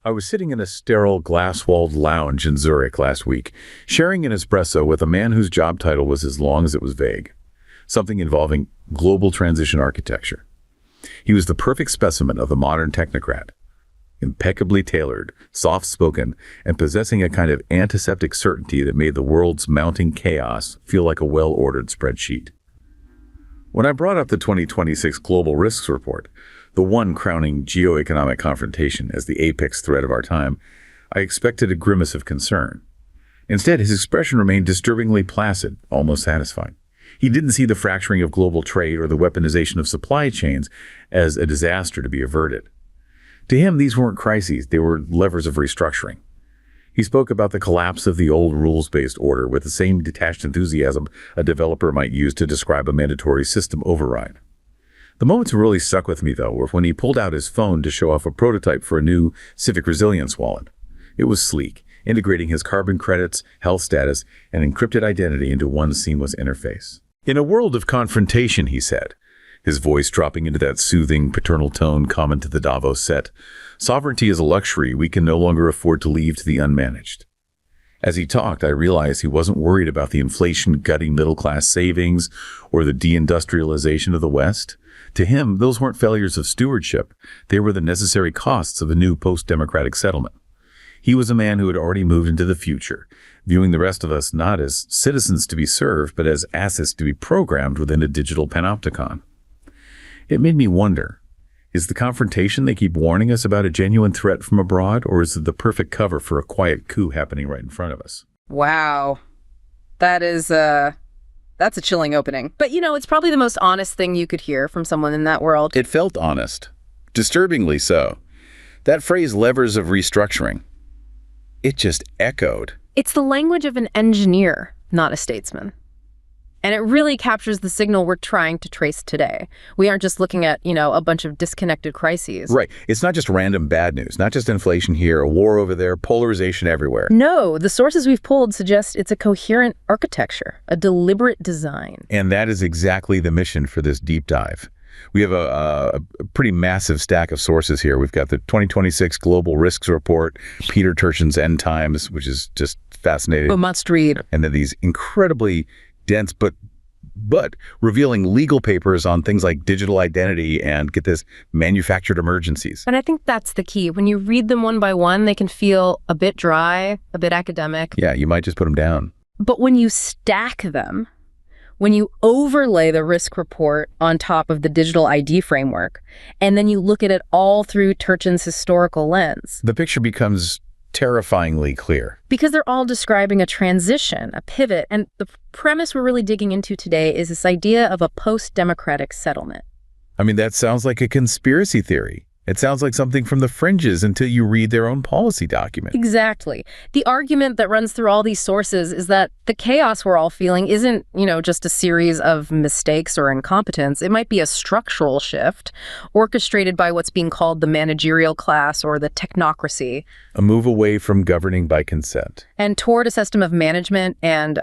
I was sitting in a sterile, glass-walled lounge in Zurich last week, sharing an espresso with a man whose job title was as long as it was vague, something involving global transition architecture. He was the perfect specimen of the modern technocrat, impeccably tailored, soft-spoken, and possessing a kind of antiseptic certainty that made the world's mounting chaos feel like a well-ordered spreadsheet. When I brought up the 2026 Global Risks Report, the one crowning geoeconomic confrontation as the apex threat of our time, I expected a grimace of concern. Instead, his expression remained disturbingly placid, almost satisfied. He didn't see the fracturing of global trade or the weaponization of supply chains as a disaster to be averted. To him, these weren't crises, they were levers of restructuring. He spoke about the collapse of the old rules-based order with the same detached enthusiasm a developer might use to describe a mandatory system override. The moments that really stuck with me, though, were when he pulled out his phone to show off a prototype for a new civic resilience wallet. It was sleek, integrating his carbon credits, health status, and encrypted identity into one seamless interface. In a world of confrontation, he said, his voice dropping into that soothing, paternal tone common to the Davos set, sovereignty is a luxury we can no longer afford to leave to the unmanaged. As he talked, I realized he wasn't worried about the inflation-gutting middle-class savings or the deindustrialization of the West. To him, those weren't failures of stewardship. They were the necessary costs of a new post-democratic settlement. He was a man who had already moved into the future, viewing the rest of us not as citizens to be served, but as assets to be programmed within a digital panopticon. It made me wonder, is the confrontation they keep warning us about a genuine threat from abroad, or is it the perfect cover for a quiet coup happening right in front of us? Wow. That's a chilling opening. But, it's probably the most honest thing you could hear from someone in that world. It felt honest. Disturbingly so. That phrase, levers of restructuring, it just echoed. It's the language of an engineer, not a statesman. And it really captures the signal we're trying to trace today. We aren't just looking at, a bunch of disconnected crises. Right. It's not just random bad news, not just inflation here, a war over there, polarization everywhere. No, the sources we've pulled suggest it's a coherent architecture, a deliberate design. And that is exactly the mission for this deep dive. We have a pretty massive stack of sources here. We've got the 2026 Global Risks Report, Peter Turchin's End Times, which is just fascinating. A must read. And then these incredibly dense but revealing legal papers on things like digital identity and, get this, manufactured emergencies. And I think that's the key. When you read them one by one, they can feel a bit dry, a bit academic. Yeah, you might just put them down. But when you stack them, when you overlay the risk report on top of the digital ID framework, and then you look at it all through Turchin's historical lens, the picture becomes terrifyingly clear. Because they're all describing a transition, a pivot, and the premise we're really digging into today is this idea of a post-democratic settlement. I mean, that sounds like a conspiracy theory. It sounds like something from the fringes until you read their own policy document. Exactly. The argument that runs through all these sources is that the chaos we're all feeling isn't, just a series of mistakes or incompetence. It might be a structural shift orchestrated by what's being called the managerial class or the technocracy. A move away from governing by consent. And toward a system of management and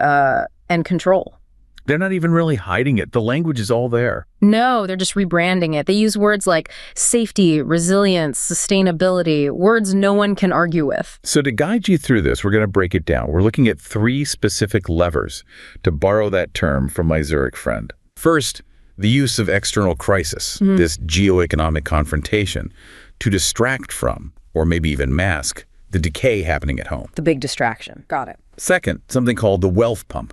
control. They're not even really hiding it. The language is all there. No, they're just rebranding it. They use words like safety, resilience, sustainability, words no one can argue with. So to guide you through this, we're going to break it down. We're looking at 3 specific levers, to borrow that term from my Zurich friend. First, the use of external crisis, this geoeconomic confrontation, to distract from, or maybe even mask, the decay happening at home. The big distraction. Got it. Second, something called the wealth pump.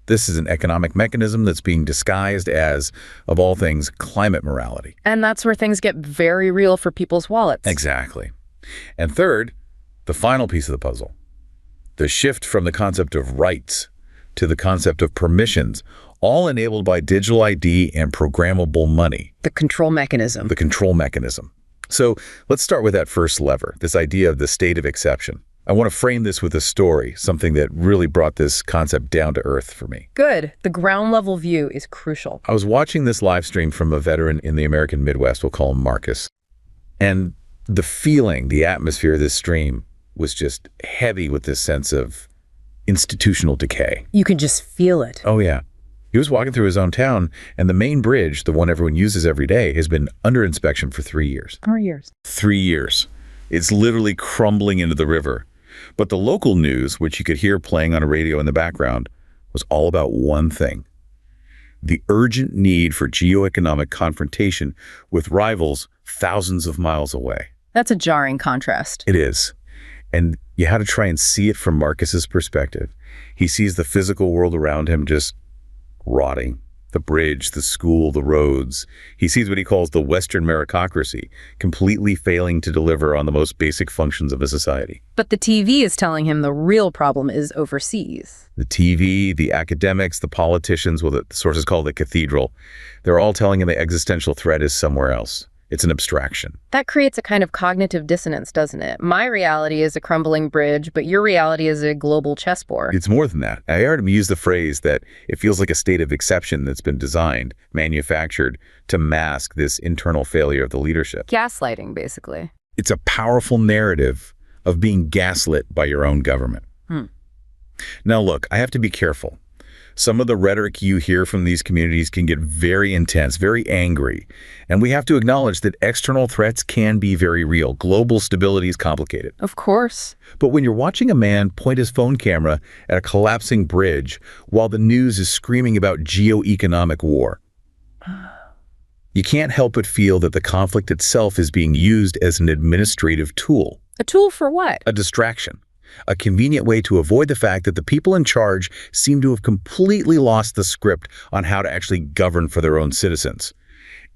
This is an economic mechanism that's being disguised as, of all things, climate morality. And that's where things get very real for people's wallets. Exactly. And third, the final piece of the puzzle, the shift from the concept of rights to the concept of permissions, all enabled by digital ID and programmable money. The control mechanism. The control mechanism. So let's start with that first lever, this idea of the state of exception. I want to frame this with a story, something that really brought this concept down to earth for me. Good. The ground level view is crucial. I was watching this live stream from a veteran in the American Midwest, we'll call him Marcus. And the feeling, the atmosphere of this stream was just heavy with this sense of institutional decay. You can just feel it. Oh, yeah. He was walking through his own town, and the main bridge, the one everyone uses every day, has been under inspection for 3 years. 3 years. 3 years. It's literally crumbling into the river. But the local news, which you could hear playing on a radio in the background, was all about one thing: the urgent need for geoeconomic confrontation with rivals thousands of miles away. That's a jarring contrast. It is. And you had to try and see it from Marcus's perspective. He sees the physical world around him just rotting. The bridge, the school, the roads. He sees what he calls the Western meritocracy, completely failing to deliver on the most basic functions of a society. But the TV is telling him the real problem is overseas. The TV, the academics, the politicians, well, the sources call it the cathedral, they're all telling him the existential threat is somewhere else. It's an abstraction. That creates a kind of cognitive dissonance, doesn't it? My reality is a crumbling bridge, but your reality is a global chessboard. It's more than that. I heard him use the phrase that it feels like a state of exception that's been designed, manufactured, to mask this internal failure of the leadership. Gaslighting, basically. It's a powerful narrative of being gaslit by your own government. Now look, I have to be careful. Some of the rhetoric you hear from these communities can get very intense, very angry. And we have to acknowledge that external threats can be very real. Global stability is complicated. Of course. But when you're watching a man point his phone camera at a collapsing bridge while the news is screaming about geoeconomic war, you can't help but feel that the conflict itself is being used as an administrative tool. A tool for what? A distraction. A convenient way to avoid the fact that the people in charge seem to have completely lost the script on how to actually govern for their own citizens.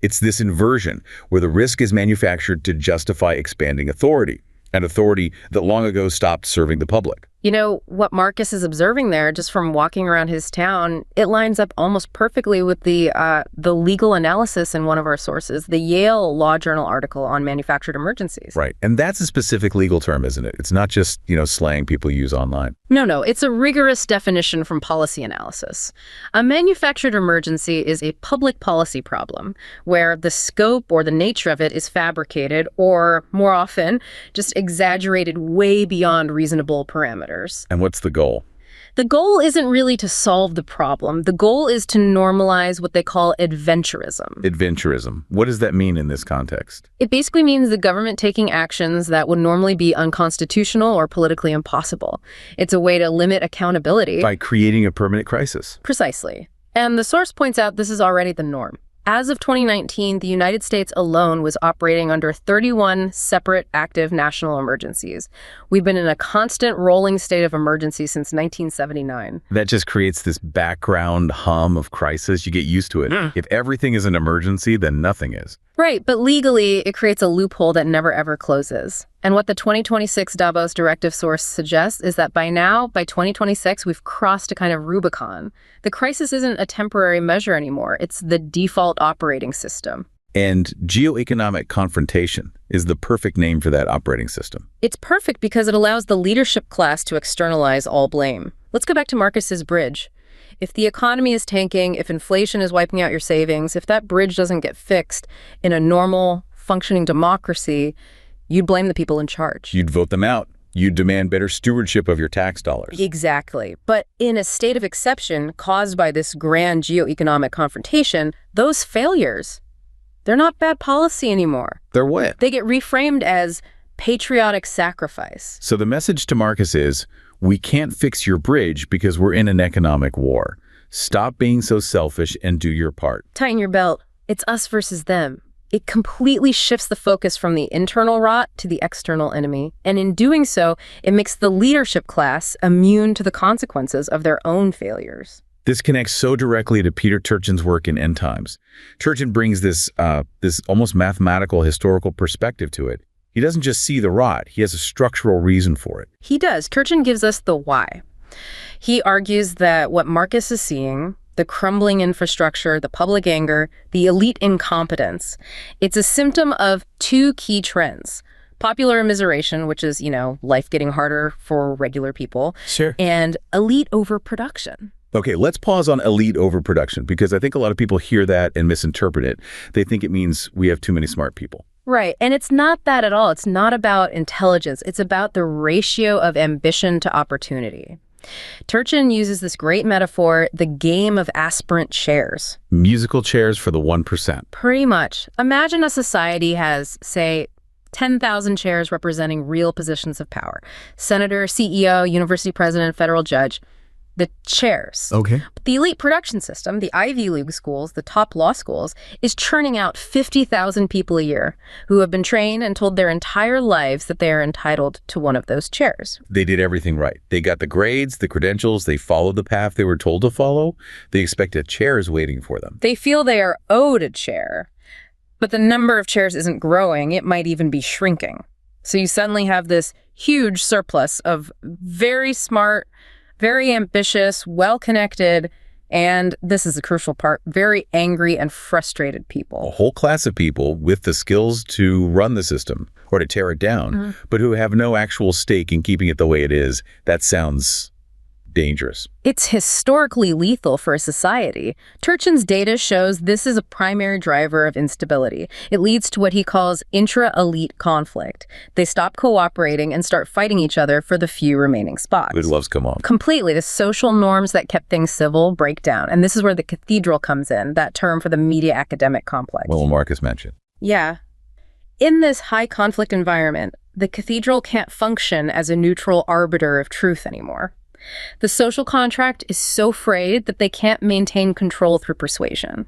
It's this inversion where the risk is manufactured to justify expanding authority, an authority that long ago stopped serving the public. You know, what Marcus is observing there, just from walking around his town, it lines up almost perfectly with the legal analysis in one of our sources, the Yale Law Journal article on manufactured emergencies. Right. And that's a specific legal term, isn't it? It's not just, slang people use online. No, it's a rigorous definition from policy analysis. A manufactured emergency is a public policy problem where the scope or the nature of it is fabricated or, more often, just exaggerated way beyond reasonable parameters. And what's the goal? The goal isn't really to solve the problem. The goal is to normalize what they call adventurism. Adventurism. What does that mean in this context? It basically means the government taking actions that would normally be unconstitutional or politically impossible. It's a way to limit accountability. By creating a permanent crisis. Precisely. And the source points out this is already the norm. As of 2019, the United States alone was operating under 31 separate active national emergencies. We've been in a constant rolling state of emergency since 1979. That just creates this background hum of crisis. You get used to it. If everything is an emergency, then nothing is. Right, but legally, it creates a loophole that never ever closes. And what the 2026 Davos directive source suggests is that by 2026, we've crossed a kind of Rubicon. The crisis isn't a temporary measure anymore. It's the default operating system. And geoeconomic confrontation is the perfect name for that operating system. It's perfect because it allows the leadership class to externalize all blame. Let's go back to Marcus's bridge. If the economy is tanking, if inflation is wiping out your savings, if that bridge doesn't get fixed in a normal, functioning democracy, you'd blame the people in charge. You'd vote them out. You'd demand better stewardship of your tax dollars. Exactly. But in a state of exception caused by this grand geoeconomic confrontation, those failures, they're not bad policy anymore. They're what? They get reframed as patriotic sacrifice. So the message to Marcus is, we can't fix your bridge because we're in an economic war. Stop being so selfish and do your part. Tighten your belt. It's us versus them. It completely shifts the focus from the internal rot to the external enemy. And in doing so, it makes the leadership class immune to the consequences of their own failures. This connects so directly to Peter Turchin's work in End Times. Turchin brings this almost mathematical historical perspective to it. He doesn't just see the rot, he has a structural reason for it. He does. Turchin gives us the why. He argues that what Marcus is seeing, the crumbling infrastructure, the public anger, the elite incompetence, it's a symptom of two key trends. Popular immiseration, which is, life getting harder for regular people. Sure. And elite overproduction. Okay, let's pause on elite overproduction, because I think a lot of people hear that and misinterpret it. They think it means we have too many smart people. Right. And it's not that at all. It's not about intelligence. It's about the ratio of ambition to opportunity. Turchin uses this great metaphor, the game of aspirant chairs. Musical chairs for the 1%. Pretty much. Imagine a society has, say, 10,000 chairs representing real positions of power. Senator, CEO, university president, federal judge. The chairs. Okay. But the elite production system, the Ivy League schools, the top law schools, is churning out 50,000 people a year who have been trained and told their entire lives that they are entitled to one of those chairs. They did everything right. They got the grades, the credentials, they followed the path they were told to follow. They expect a chair is waiting for them. They feel they are owed a chair, but the number of chairs isn't growing. It might even be shrinking. So you suddenly have this huge surplus of very smart, very ambitious, well-connected, and this is the crucial part, very angry and frustrated people. A whole class of people with the skills to run the system or to tear it down, but who have no actual stake in keeping it the way it is. That sounds dangerous. It's historically lethal for a society. Turchin's data shows this is a primary driver of instability. It leads to what he calls intra-elite conflict. They stop cooperating and start fighting each other for the few remaining spots. Good loves come on. Completely. The social norms that kept things civil break down. And this is where the cathedral comes in, that term for the media academic complex. Well, Marcus mentioned. Yeah. In this high conflict environment, the cathedral can't function as a neutral arbiter of truth anymore. The social contract is so frayed that they can't maintain control through persuasion.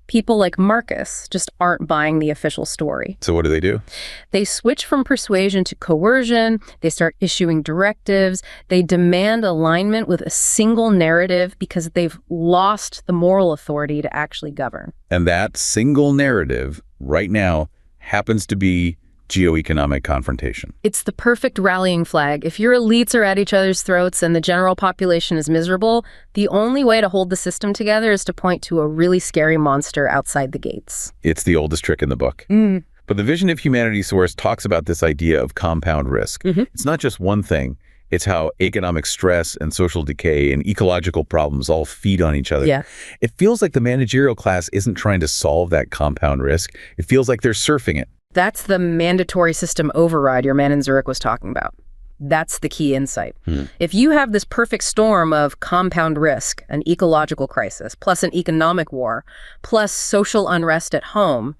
People like Marcus just aren't buying the official story. So what do? They switch from persuasion to coercion. They start issuing directives. They demand alignment with a single narrative because they've lost the moral authority to actually govern. And that single narrative right now happens to be geoeconomic confrontation. It's the perfect rallying flag. If your elites are at each other's throats and the general population is miserable, the only way to hold the system together is to point to a really scary monster outside the gates. It's the oldest trick in the book. But the Vision of Humanity source talks about this idea of compound risk. It's not just one thing. It's how economic stress and social decay and ecological problems all feed on each other. Yeah. It feels like the managerial class isn't trying to solve that compound risk. It feels like they're surfing it. That's the mandatory system override your man in Zurich was talking about. That's the key insight. If you have this perfect storm of compound risk, an ecological crisis, plus an economic war, plus social unrest at home,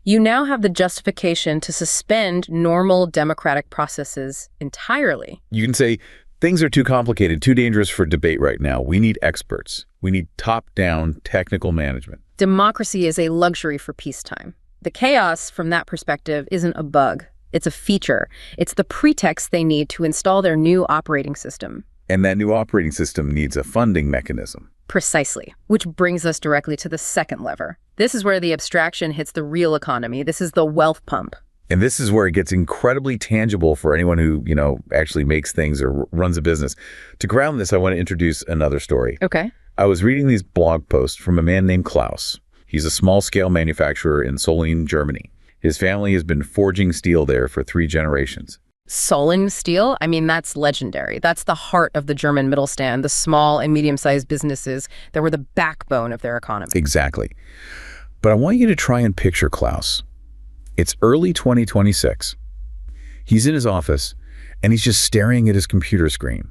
you now have the justification to suspend normal democratic processes entirely. You can say, things are too complicated, too dangerous for debate right now. We need experts. We need top-down technical management. Democracy is a luxury for peacetime. The chaos, from that perspective, isn't a bug. It's a feature. It's the pretext they need to install their new operating system. And that new operating system needs a funding mechanism. Precisely. Which brings us directly to the second lever. This is where the abstraction hits the real economy. This is the wealth pump. And this is where it gets incredibly tangible for anyone who, actually makes things or runs a business. To ground this, I want to introduce another story. Okay. I was reading these blog posts from a man named Klaus. He's a small-scale manufacturer in Solingen, Germany. His family has been forging steel there for 3 generations. Solingen steel? I mean, that's legendary. That's the heart of the German Mittelstand, the small and medium-sized businesses that were the backbone of their economy. Exactly. But I want you to try and picture Klaus. It's early 2026. He's in his office, and he's just staring at his computer screen,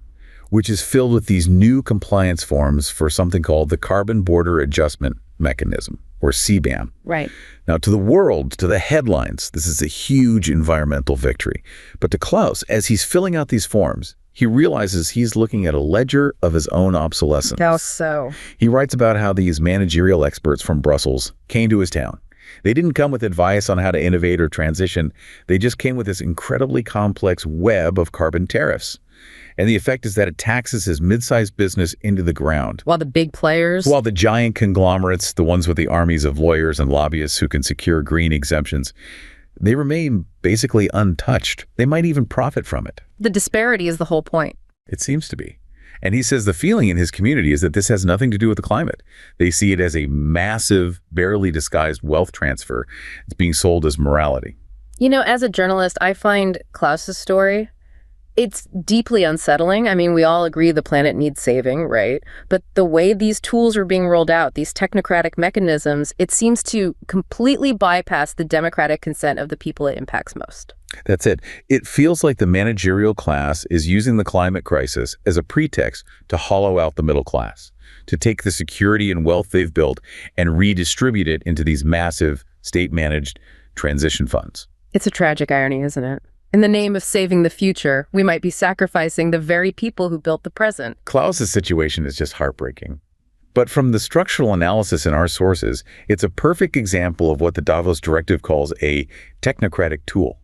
which is filled with these new compliance forms for something called the Carbon Border Adjustment Mechanism, or CBAM. Right. Now, to the world, to the headlines, this is a huge environmental victory. But to Klaus, as he's filling out these forms, he realizes he's looking at a ledger of his own obsolescence. How so? He writes about how these managerial experts from Brussels came to his town. They didn't come with advice on how to innovate or transition. They just came with this incredibly complex web of carbon tariffs. And the effect is that it taxes his mid-sized business into the ground. While the big players? While the giant conglomerates, the ones with the armies of lawyers and lobbyists who can secure green exemptions, they remain basically untouched. They might even profit from it. The disparity is the whole point. It seems to be. And he says the feeling in his community is that this has nothing to do with the climate. They see it as a massive, barely disguised wealth transfer. It's being sold as morality. As a journalist, I find Klaus's story, it's deeply unsettling. I mean, we all agree the planet needs saving, right? But the way these tools are being rolled out, these technocratic mechanisms, it seems to completely bypass the democratic consent of the people it impacts most. That's it. It feels like the managerial class is using the climate crisis as a pretext to hollow out the middle class, to take the security and wealth they've built and redistribute it into these massive state-managed transition funds. It's a tragic irony, isn't it? In the name of saving the future, we might be sacrificing the very people who built the present. Klaus's situation is just heartbreaking. But from the structural analysis in our sources, it's a perfect example of what the Davos Directive calls a technocratic tool.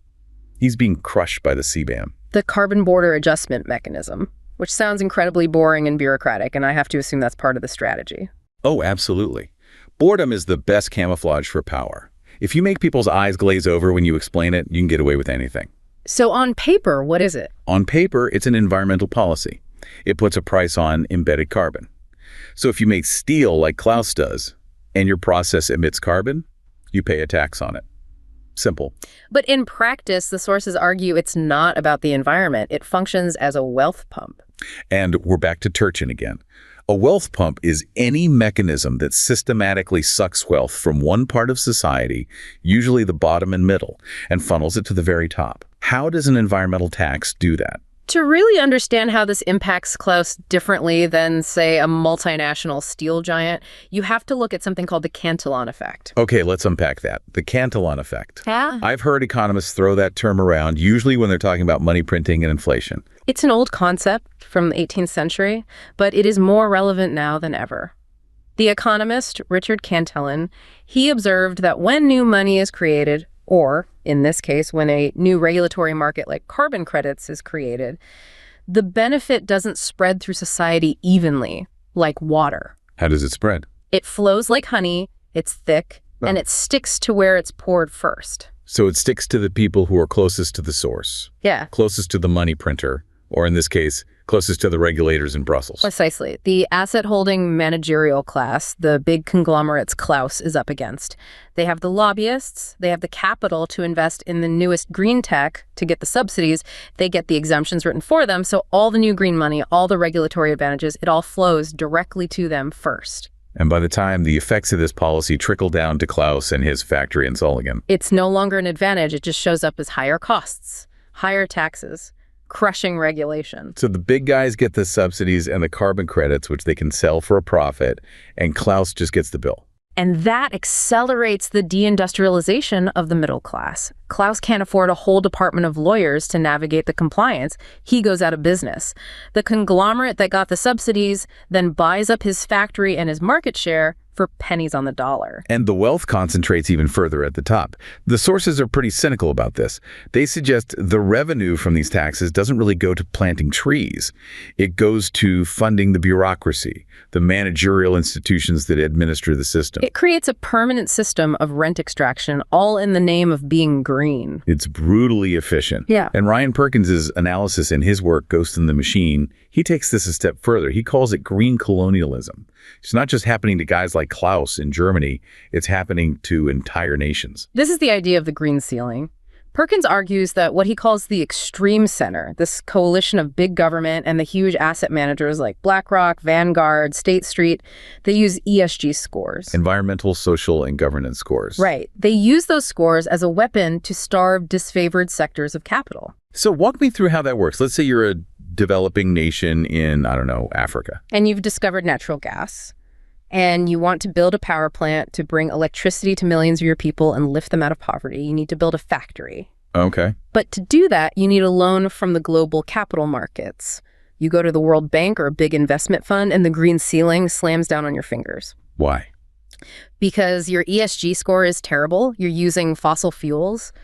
He's being crushed by the CBAM. The carbon border adjustment mechanism, which sounds incredibly boring and bureaucratic, and I have to assume that's part of the strategy. Oh, absolutely. Boredom is the best camouflage for power. If you make people's eyes glaze over when you explain it, you can get away with anything. So on paper, what is it? On paper, it's an environmental policy. It puts a price on embedded carbon. So if you make steel like Klaus does, and your process emits carbon, you pay a tax on it. Simple. But in practice, the sources argue it's not about the environment. It functions as a wealth pump. And we're back to Turchin again. A wealth pump is any mechanism that systematically sucks wealth from one part of society, usually the bottom and middle, and funnels it to the very top. How does an environmental tax do that? To really understand how this impacts Klaus differently than, say, a multinational steel giant, you have to look at something called the Cantillon effect. Okay, let's unpack that. The Cantillon effect. Yeah. I've heard economists throw that term around, usually when they're talking about money printing and inflation. It's an old concept from the 18th century, but it is more relevant now than ever. The economist, Richard Cantillon, he observed that when new money is created, or, in this case, when a new regulatory market like carbon credits is created, the benefit doesn't spread through society evenly, like water. How does it spread? It flows like honey, it's thick, and it sticks to where it's poured first. So it sticks to the people who are closest to the source. Yeah. Closest to the money printer, or in this case, closest to the regulators in Brussels. Precisely. The asset-holding managerial class, the big conglomerates Klaus is up against. They have the lobbyists, they have the capital to invest in the newest green tech to get the subsidies, they get the exemptions written for them, so all the new green money, all the regulatory advantages, it all flows directly to them first. And by the time the effects of this policy trickle down to Klaus and his factory in Solingen, it's no longer an advantage, it just shows up as higher costs, higher taxes, crushing regulation. So the big guys get the subsidies and the carbon credits, which they can sell for a profit, and Klaus just gets the bill. And that accelerates the deindustrialization of the middle class. Klaus can't afford a whole department of lawyers to navigate the compliance. He goes out of business. The conglomerate that got the subsidies then buys up his factory and his market share for pennies on the dollar. And the wealth concentrates even further at the top. The sources are pretty cynical about this. They suggest the revenue from these taxes doesn't really go to planting trees. It goes to funding the bureaucracy, the managerial institutions that administer the system. It creates a permanent system of rent extraction, all in the name of being green. It's brutally efficient. Yeah. And Ryan Perkins's analysis in his work, Ghost in the Machine, he takes this a step further. He calls it green colonialism. It's not just happening to guys like Klaus in Germany, it's happening to entire nations. This is the idea of the green ceiling. Perkins argues that what he calls the extreme center, this coalition of big government and the huge asset managers like BlackRock, Vanguard, State Street, they use ESG scores. Environmental, social, and governance scores. Right. They use those scores as a weapon to starve disfavored sectors of capital. So walk me through how that works. Let's say you're a developing nation in, I don't know, Africa. And you've discovered natural gas. And you want to build a power plant to bring electricity to millions of your people and lift them out of poverty. You need to build a factory. Okay. But to do that, you need a loan from the global capital markets. You go to the World Bank or a big investment fund, and the green ceiling slams down on your fingers. Why? Because your ESG score is terrible. You're using fossil fuels.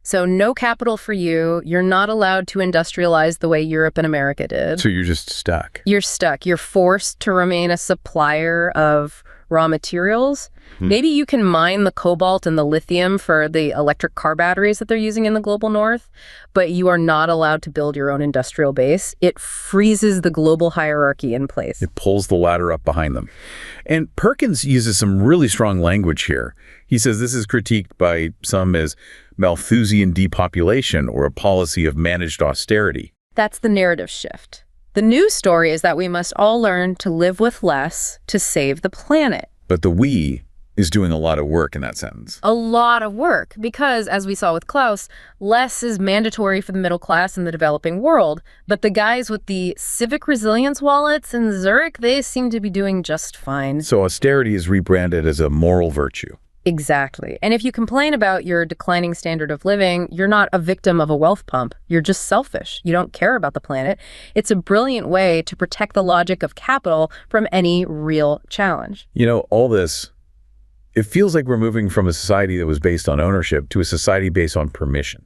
So no capital for you. You're not allowed to industrialize the way Europe and America did. So you're just stuck. You're stuck. You're forced to remain a supplier of raw materials. Maybe you can mine the cobalt and the lithium for the electric car batteries that they're using in the global north, but you are not allowed to build your own industrial base. It freezes the global hierarchy in place. It pulls the ladder up behind them. And Perkins uses some really strong language here. He says this is critiqued by some as Malthusian depopulation or a policy of managed austerity. That's the narrative shift. The new story is that we must all learn to live with less to save the planet. But the we is doing a lot of work in that sentence. A lot of work, because, as we saw with Klaus, less is mandatory for the middle class in the developing world. But the guys with the civic resilience wallets in Zurich, they seem to be doing just fine. So austerity is rebranded as a moral virtue. Exactly. And if you complain about your declining standard of living, you're not a victim of a wealth pump. You're just selfish. You don't care about the planet. It's a brilliant way to protect the logic of capital from any real challenge. All this, it feels like we're moving from a society that was based on ownership to a society based on permission.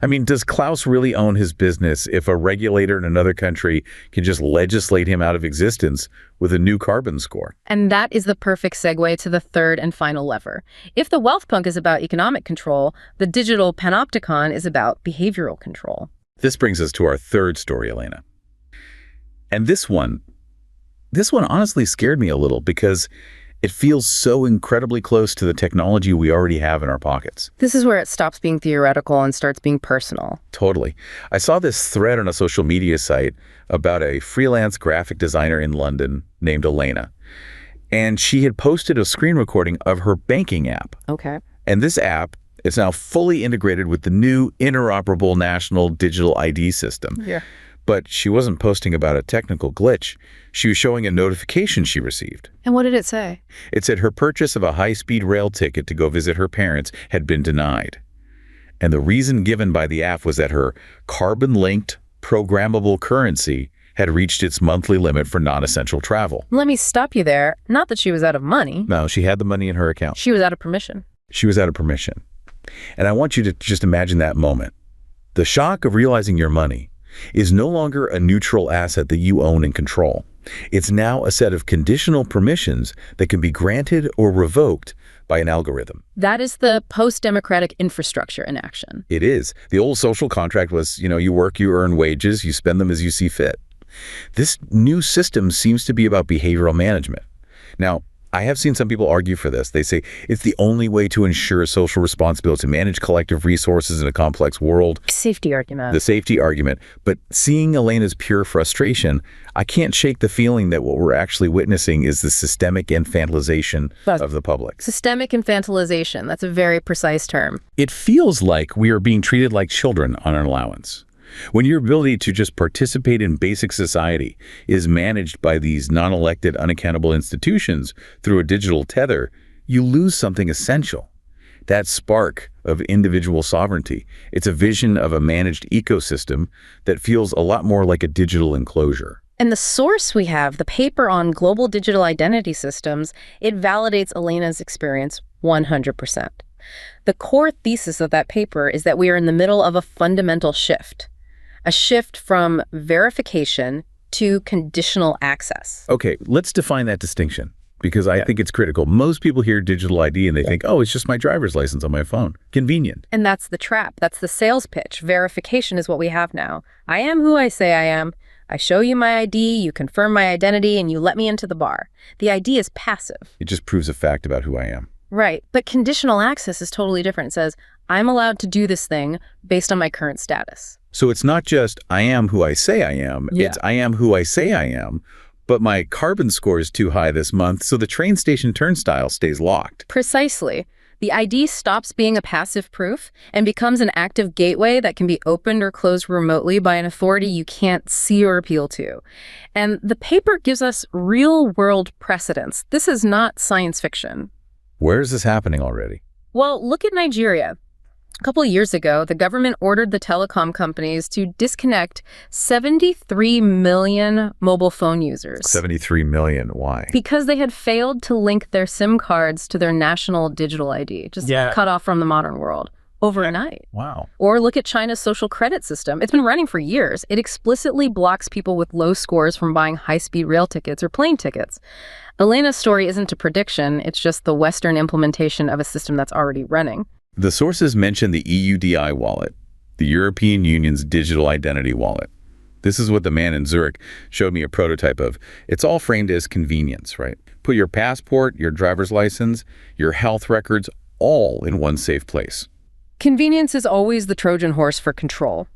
I mean, does Klaus really own his business if a regulator in another country can just legislate him out of existence with a new carbon score? And that is the perfect segue to the third and final lever. If the wealth punk is about economic control, the digital panopticon is about behavioral control. This brings us to our third story, Elena. And this one honestly scared me a little because it feels so incredibly close to the technology we already have in our pockets. This is where it stops being theoretical and starts being personal. Totally. I saw this thread on a social media site about a freelance graphic designer in London named Elena. And she had posted a screen recording of her banking app. Okay. And this app is now fully integrated with the new interoperable national digital ID system. Yeah. But she wasn't posting about a technical glitch. She was showing a notification she received. And what did it say? It said her purchase of a high-speed rail ticket to go visit her parents had been denied. And the reason given by the app was that her carbon-linked, programmable currency had reached its monthly limit for non-essential travel. Let me stop you there. Not that she was out of money. No, she had the money in her account. She was out of permission. She was out of permission. And I want you to just imagine that moment. The shock of realizing your money is no longer a neutral asset that you own and control. It's now a set of conditional permissions that can be granted or revoked by an algorithm. That is the post-democratic infrastructure in action. It is. The old social contract was, you work, you earn wages, you spend them as you see fit. This new system seems to be about behavioral management. Now, I have seen some people argue for this. They say it's the only way to ensure social responsibility, to manage collective resources in a complex world. Safety argument. The safety argument. But seeing Elena's pure frustration, I can't shake the feeling that what we're actually witnessing is the systemic infantilization of the public. Systemic infantilization. That's a very precise term. It feels like we are being treated like children on an allowance. When your ability to just participate in basic society is managed by these non-elected, unaccountable institutions through a digital tether, you lose something essential. That spark of individual sovereignty. It's a vision of a managed ecosystem that feels a lot more like a digital enclosure. And the source we have, the paper on global digital identity systems, it validates Elena's experience 100%. The core thesis of that paper is that we are in the middle of a fundamental shift. A shift from verification to conditional access. Okay, let's define that distinction, because I think it's critical. Most people hear digital ID and they think, oh, it's just my driver's license on my phone. Convenient. And that's the trap. That's the sales pitch. Verification is what we have now. I am who I say I am. I show you my ID, you confirm my identity, and you let me into the bar. The ID is passive. It just proves a fact about who I am. Right. But conditional access is totally different. It says, I'm allowed to do this thing based on my current status. So it's not just I am who I say I am, it's I am who I say I am, but my carbon score is too high this month, so the train station turnstile stays locked. Precisely. The ID stops being a passive proof and becomes an active gateway that can be opened or closed remotely by an authority you can't see or appeal to. And the paper gives us real-world precedents. This is not science fiction. Where is this happening already? Well, look at Nigeria. A couple of years ago, the government ordered the telecom companies to disconnect 73 million mobile phone users. 73 million. Why? Because they had failed to link their SIM cards to their national digital ID, just cut off from the modern world overnight. Wow. Or look at China's social credit system. It's been running for years. It explicitly blocks people with low scores from buying high-speed rail tickets or plane tickets. Elena's story isn't a prediction. It's just the Western implementation of a system that's already running. The sources mention the EUDI wallet, the European Union's digital identity wallet. This is what the man in Zurich showed me a prototype of. It's all framed as convenience, right? Put your passport, your driver's license, your health records, all in one safe place. Convenience is always the Trojan horse for control.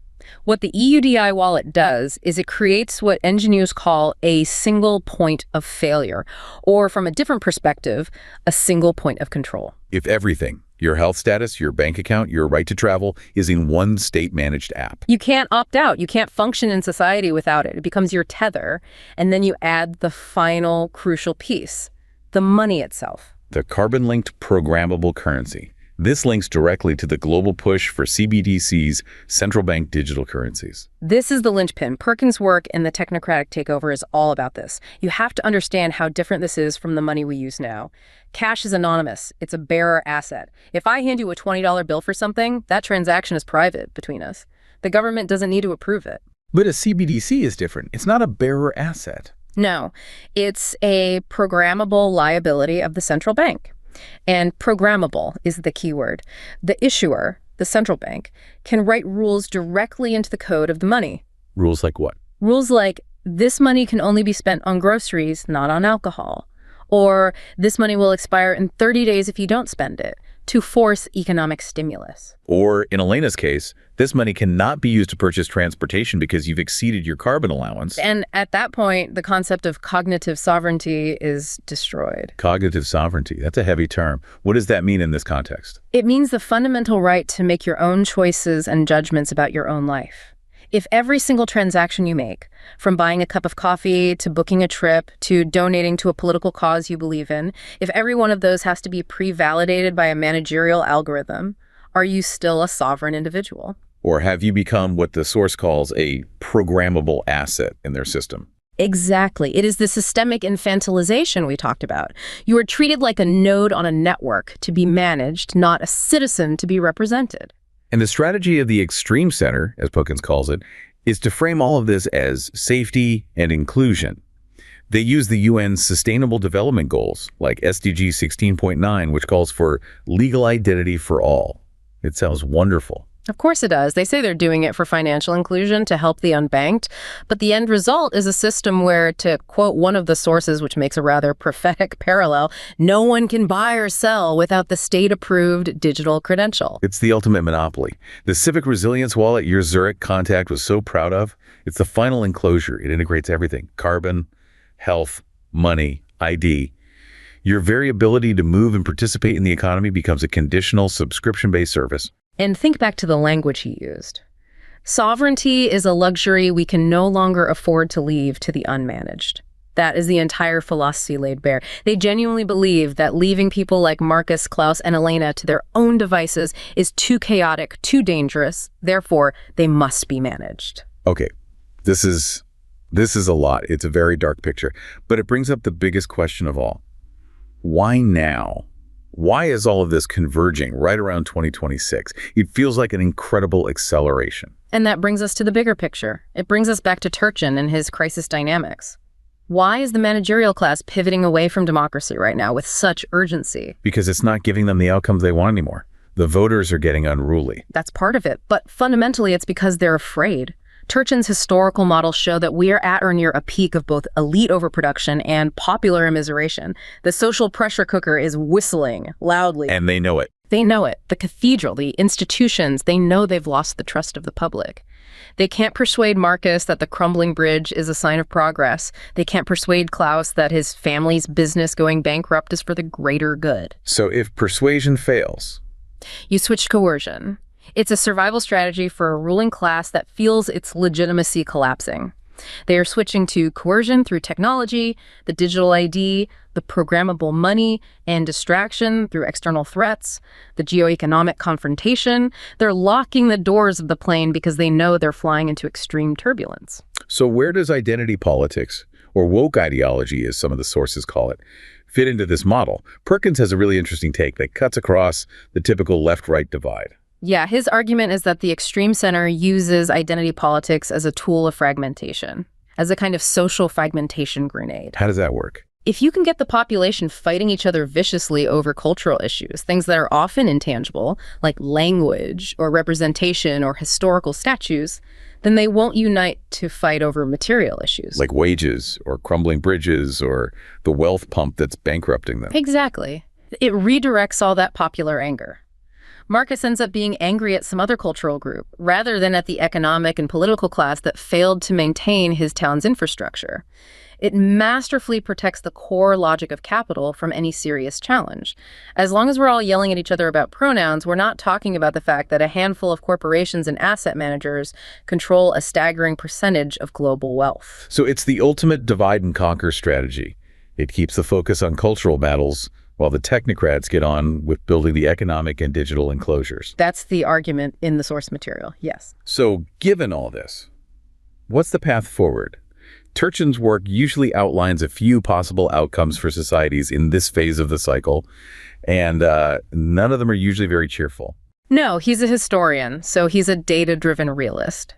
What the EUDI wallet does is it creates what engineers call a single point of failure, or from a different perspective, a single point of control. If everything, your health status, your bank account, your right to travel, is in one state-managed app. You can't opt out. You can't function in society without it. It becomes your tether, and then you add the final crucial piece, the money itself. the carbon-linked programmable currency. This links directly to the global push for CBDCs, central bank digital currencies. This is the linchpin. Perkins' work in the technocratic takeover is all about this. You have to understand how different this is from the money we use now. Cash is anonymous. It's a bearer asset. If I hand you a $20 bill for something, that transaction is private between us. The government doesn't need to approve it. But a CBDC is different. It's not a bearer asset. No, it's a programmable liability of the central bank. And programmable is the key word. The issuer, the central bank, can write rules directly into the code of the money. Rules like what? Rules like, this money can only be spent on groceries, not on alcohol. Or, this money will expire in 30 days if you don't spend it, to force economic stimulus. Or, in Elena's case, this money cannot be used to purchase transportation because you've exceeded your carbon allowance. And at that point, the concept of cognitive sovereignty is destroyed. Cognitive sovereignty, that's a heavy term. What does that mean in this context? It means the fundamental right to make your own choices and judgments about your own life. If every single transaction you make, from buying a cup of coffee to booking a trip to donating to a political cause you believe in, if every one of those has to be pre-validated by a managerial algorithm, are you still a sovereign individual? Or have you become what the source calls a programmable asset in their system? Exactly. It is the systemic infantilization we talked about. You are treated like a node on a network to be managed, not a citizen to be represented. And the strategy of the extreme center, as Perkins calls it, is to frame all of this as safety and inclusion. They use the UN's Sustainable Development Goals, like SDG 16.9, which calls for legal identity for all. It sounds wonderful. Of course it does. They say they're doing it for financial inclusion to help the unbanked, but the end result is a system where, to quote one of the sources, which makes a rather prophetic parallel, no one can buy or sell without the state-approved digital credential. It's the ultimate monopoly. The civic resilience wallet your Zurich contact was so proud of, it's the final enclosure. It integrates everything: carbon, health, money, ID. Your very ability to move and participate in the economy becomes a conditional, subscription-based service. And think back to the language he used. Sovereignty is a luxury we can no longer afford to leave to the unmanaged. That is the entire philosophy laid bare. They genuinely believe that leaving people like Marcus, Klaus, and Elena to their own devices is too chaotic, too dangerous. Therefore, they must be managed. Okay, this is a lot. It's a very dark picture, but it brings up the biggest question of all. Why now? Why is all of this converging right around 2026? It feels like an incredible acceleration. And that brings us to the bigger picture. It brings us back to Turchin and his crisis dynamics. Why is the managerial class pivoting away from democracy right now with such urgency? Because it's not giving them the outcomes they want anymore. The voters are getting unruly. That's part of it, but fundamentally it's because they're afraid. Turchin's historical models show that we are at or near a peak of both elite overproduction and popular immiseration. The social pressure cooker is whistling loudly. And they know it. They know it. The cathedral, the institutions, they know they've lost the trust of the public. They can't persuade Marcus that the crumbling bridge is a sign of progress. They can't persuade Klaus that his family's business going bankrupt is for the greater good. So if persuasion fails, you switch to coercion. It's a survival strategy for a ruling class that feels its legitimacy collapsing. They are switching to coercion through technology, the digital ID, the programmable money, and distraction through external threats, the geoeconomic confrontation. They're locking the doors of the plane because they know they're flying into extreme turbulence. So where does identity politics, or woke ideology as some of the sources call it, fit into this model? Perkins has a really interesting take that cuts across the typical left-right divide. Yeah, his argument is that the extreme center uses identity politics as a tool of fragmentation, as a kind of social fragmentation grenade. How does that work? If you can get the population fighting each other viciously over cultural issues, things that are often intangible, like language or representation or historical statues, then they won't unite to fight over material issues. Like wages or crumbling bridges or the wealth pump that's bankrupting them. Exactly. It redirects all that popular anger. Marcus ends up being angry at some other cultural group, rather than at the economic and political class that failed to maintain his town's infrastructure. It masterfully protects the core logic of capital from any serious challenge. As long as we're all yelling at each other about pronouns, we're not talking about the fact that a handful of corporations and asset managers control a staggering percentage of global wealth. So it's the ultimate divide and conquer strategy. It keeps the focus on cultural battles while the technocrats get on with building the economic and digital enclosures. That's the argument in the source material, yes. So, given all this, what's the path forward? Turchin's work usually outlines a few possible outcomes for societies in this phase of the cycle, and none of them are usually very cheerful. No, he's a historian, so he's a data-driven realist.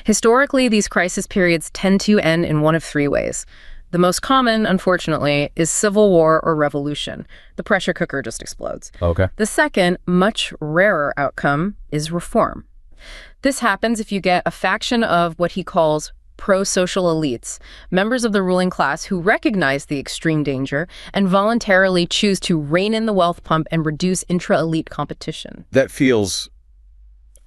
Historically, these crisis periods tend to end in one of three ways. The most common, unfortunately, is civil war or revolution. The pressure cooker just explodes. Okay. The second, much rarer outcome is reform. This happens if you get a faction of what he calls pro-social elites, members of the ruling class who recognize the extreme danger and voluntarily choose to rein in the wealth pump and reduce intra-elite competition. That feels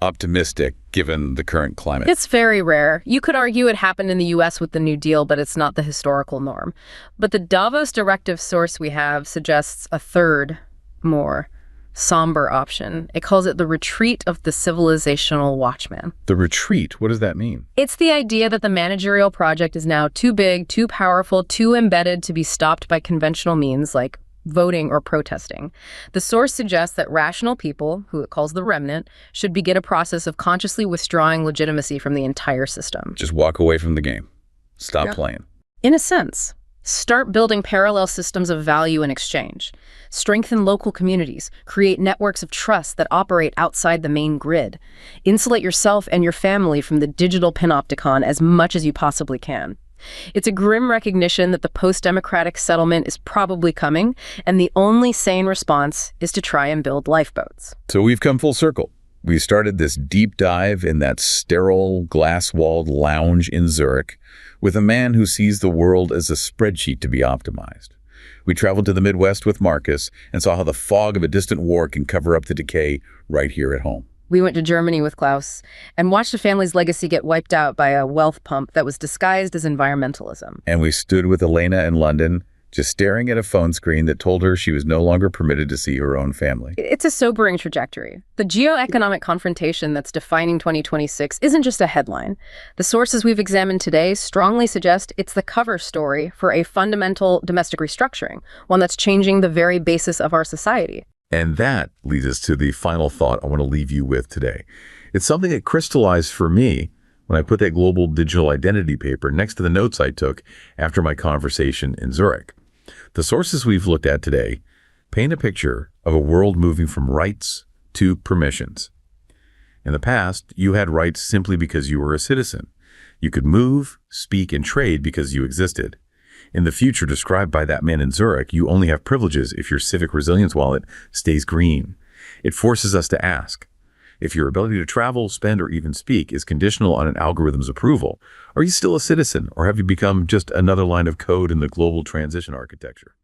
optimistic given the current climate. It's very rare. You could argue it happened in the US with the New Deal, but it's not the historical norm. But the Davos directive source we have suggests a third, more somber option. It calls it the retreat of the civilizational watchman. The retreat, what does that mean? It's the idea that the managerial project is now too big, too powerful, too embedded to be stopped by conventional means like voting or protesting. The source suggests that rational people, who it calls the remnant, should begin a process of consciously withdrawing legitimacy from the entire system. Just walk away from the game. Stop playing. In a sense. Start building parallel systems of value and exchange. Strengthen local communities. Create networks of trust that operate outside the main grid. Insulate yourself and your family from the digital panopticon as much as you possibly can. It's a grim recognition that the post-democratic settlement is probably coming, and the only sane response is to try and build lifeboats. So we've come full circle. We started this deep dive in that sterile, glass-walled lounge in Zurich with a man who sees the world as a spreadsheet to be optimized. We traveled to the Midwest with Marcus and saw how the fog of a distant war can cover up the decay right here at home. We went to Germany with Klaus and watched a family's legacy get wiped out by a wealth pump that was disguised as environmentalism. And we stood with Elena in London, just staring at a phone screen that told her she was no longer permitted to see her own family. It's a sobering trajectory. The geoeconomic confrontation that's defining 2026 isn't just a headline. The sources we've examined today strongly suggest it's the cover story for a fundamental domestic restructuring, one that's changing the very basis of our society. And that leads us to the final thought I want to leave you with today. It's something that crystallized for me when I put that global digital identity paper next to the notes I took after my conversation in Zurich. The sources we've looked at today paint a picture of a world moving from rights to permissions. In the past, you had rights simply because you were a citizen. You could move, speak, and trade because you existed. In the future described by that man in Zurich, you only have privileges if your civic resilience wallet stays green. It forces us to ask, if your ability to travel, spend, or even speak is conditional on an algorithm's approval, are you still a citizen, or have you become just another line of code in the global transition architecture?